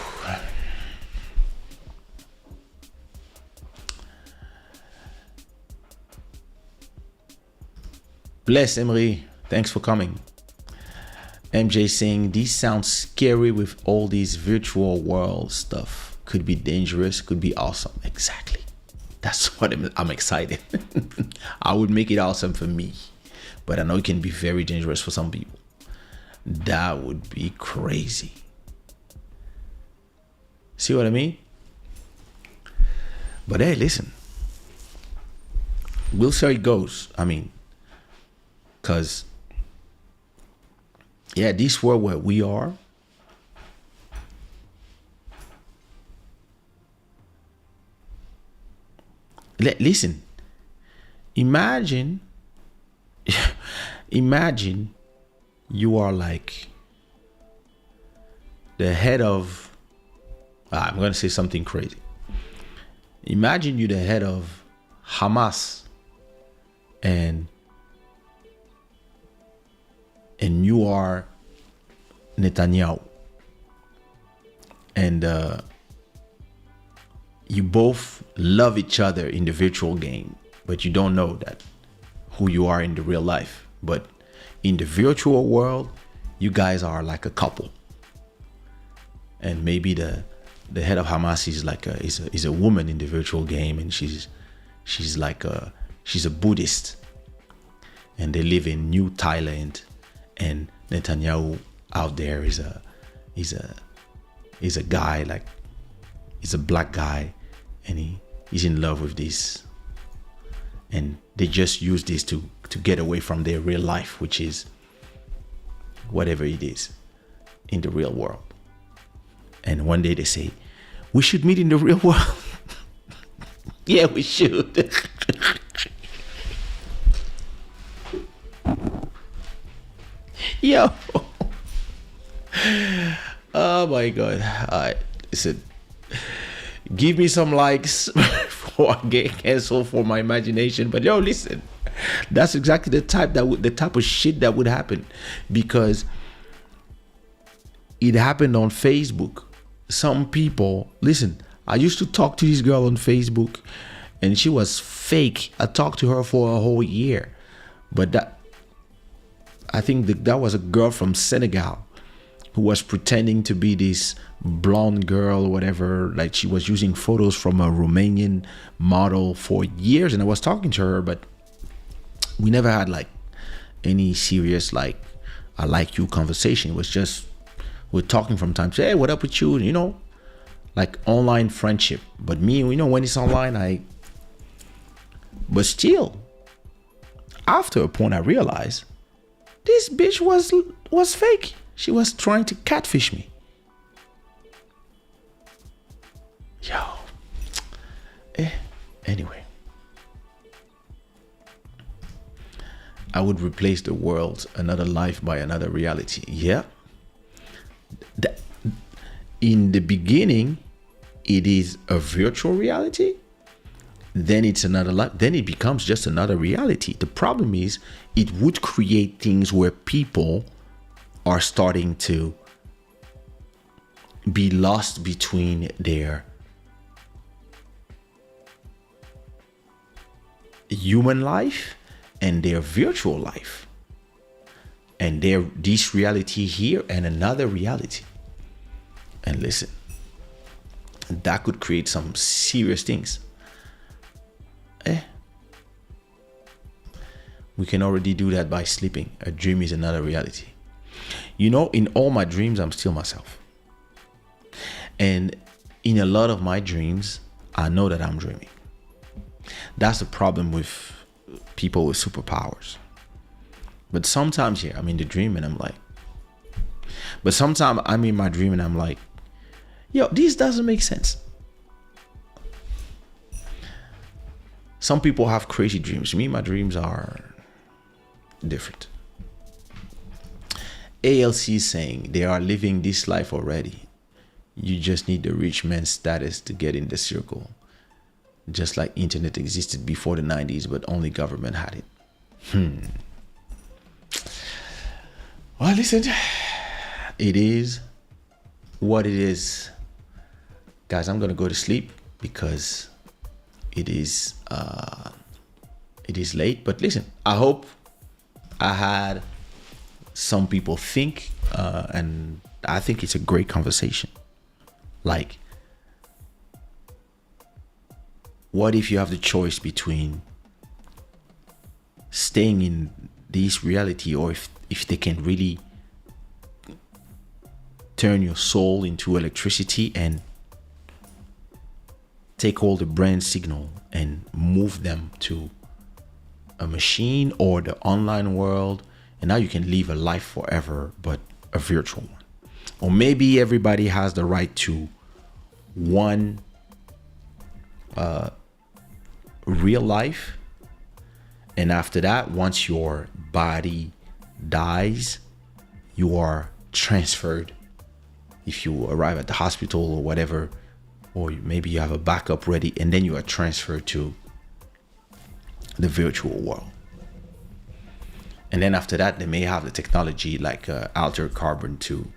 Bless Emery, thanks for coming. MJ saying, these sounds scary with all these virtual world stuff. Could be dangerous, could be awesome. Exactly. That's what I'm excited. I would make it awesome for me, but I know it can be very dangerous for some people. That would be crazy. See what I mean? But hey, listen. We'll see how it goes. I mean, because yeah, this world where we are, listen, imagine you are like the head of, I'm going to say something crazy. Imagine you're the head of Hamas, and you are Netanyahu, and you both love each other in the virtual game, but you don't know that who you are in the real life. But in the virtual world, you guys are like a couple, and maybe the head of Hamas is like is a woman in the virtual game, and she's a Buddhist, and they live in New Thailand, and Netanyahu out there is a guy, like he's a black guy, and he's in love with this, and they just use this to get away from their real life, which is whatever it is in the real world. And one day they say, we should meet in the real world. Yeah, we should. Yo. Oh my God. All right. Listen, give me some likes before I get canceled for my imagination. But yo, listen, that's exactly the type of shit that would happen, because it happened on Facebook. Some people, listen, I used to talk to this girl on Facebook, and she was fake. I talked to her for a whole year, but I think that was a girl from Senegal who was pretending to be this blonde girl or whatever. Like, she was using photos from a Romanian model for years, and I was talking to her, but we never had like any serious like I like you conversation. It was just we're talking from time to time. Hey, what up with you? You know, like online friendship. But me, you know, when it's online, but still, after a point, I realized this bitch was fake. She was trying to catfish me. Yo. Anyway. I would replace the world, another life by another reality. Yeah. In the beginning, it is a virtual reality. Then it's another life. Then it becomes just another reality. The problem is it would create things where people are starting to be lost between their human life and their virtual life, and this reality here and another reality. And listen, that could create some serious things. We can already do that by sleeping. A dream is another reality. You know, in all my dreams, I'm still myself. And in a lot of my dreams, I know that I'm dreaming. That's the problem with people with superpowers. But sometimes, yeah, I'm in the dream and I'm like, but sometimes I'm in my dream and I'm like, yo, this doesn't make sense. Some people have crazy dreams. Me, my dreams are different. ALC is saying they are living this life already. You just need the rich man status to get in the circle. Just like internet existed before the 90s, but only government had it. Well, listen, it is what it is. Guys, I'm going to go to sleep because it is late. But listen, I hope I had some people think, and I think it's a great conversation. Like, what if you have the choice between staying in this reality, or if they can really turn your soul into electricity and take all the brain signal and move them to a machine or the online world, and now you can live a life forever, but a virtual one. Or maybe everybody has the right to one real life, and after that, once your body dies, you are transferred. If you arrive at the hospital or whatever, or maybe you have a backup ready, and then you are transferred to the virtual world. And then after that, they may have the technology like altered carbon to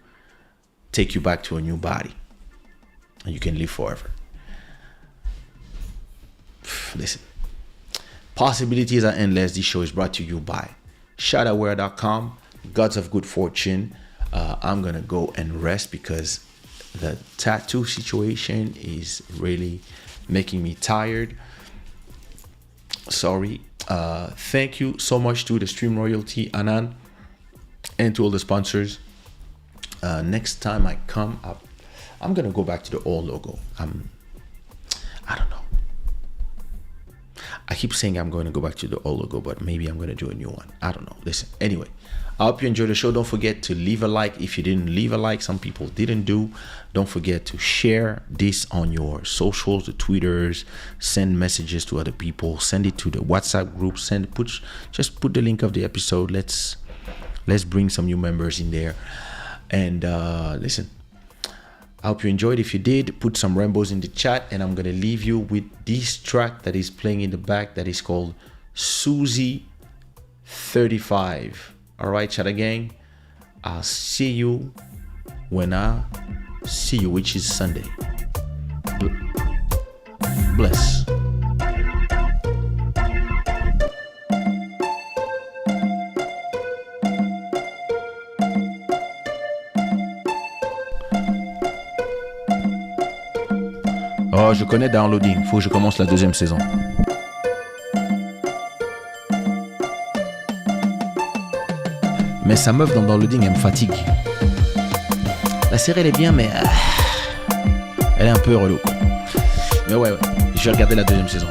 take you back to a new body, and you can live forever. Listen, possibilities are endless. This show is brought to you by ShadaWare.com, Gods of Good Fortune. I'm gonna go and rest because the tattoo situation is really making me tired. Sorry. Thank you so much to the Stream Royalty, Anan, and to all the sponsors. Next time I come up, I'm gonna go back to the old logo. I don't know. I keep saying I'm going to go back to the old logo, but maybe I'm going to do a new one. I don't know. Listen, anyway, I hope you enjoyed the show. Don't forget to leave a like. If you didn't leave a like, some people didn't do. Don't forget to share this on your socials, the Twitters, send messages to other people, send it to the WhatsApp group, just put the link of the episode. Let's bring some new members in there. And listen, I hope you enjoyed. If you did, put some rainbows in the chat, and I'm gonna leave you with this track that is playing in the back that is called Susie 35. All right, Shada gang, I'll see you when I see you, which is Sunday. Bless. Oh, je connais Downloading. Faut que je commence la 2e saison. Mais sa meuf dans Downloading, elle me fatigue. La série, elle est bien, mais... elle est un peu relou, quoi. Mais ouais, je vais regarder la 2e saison.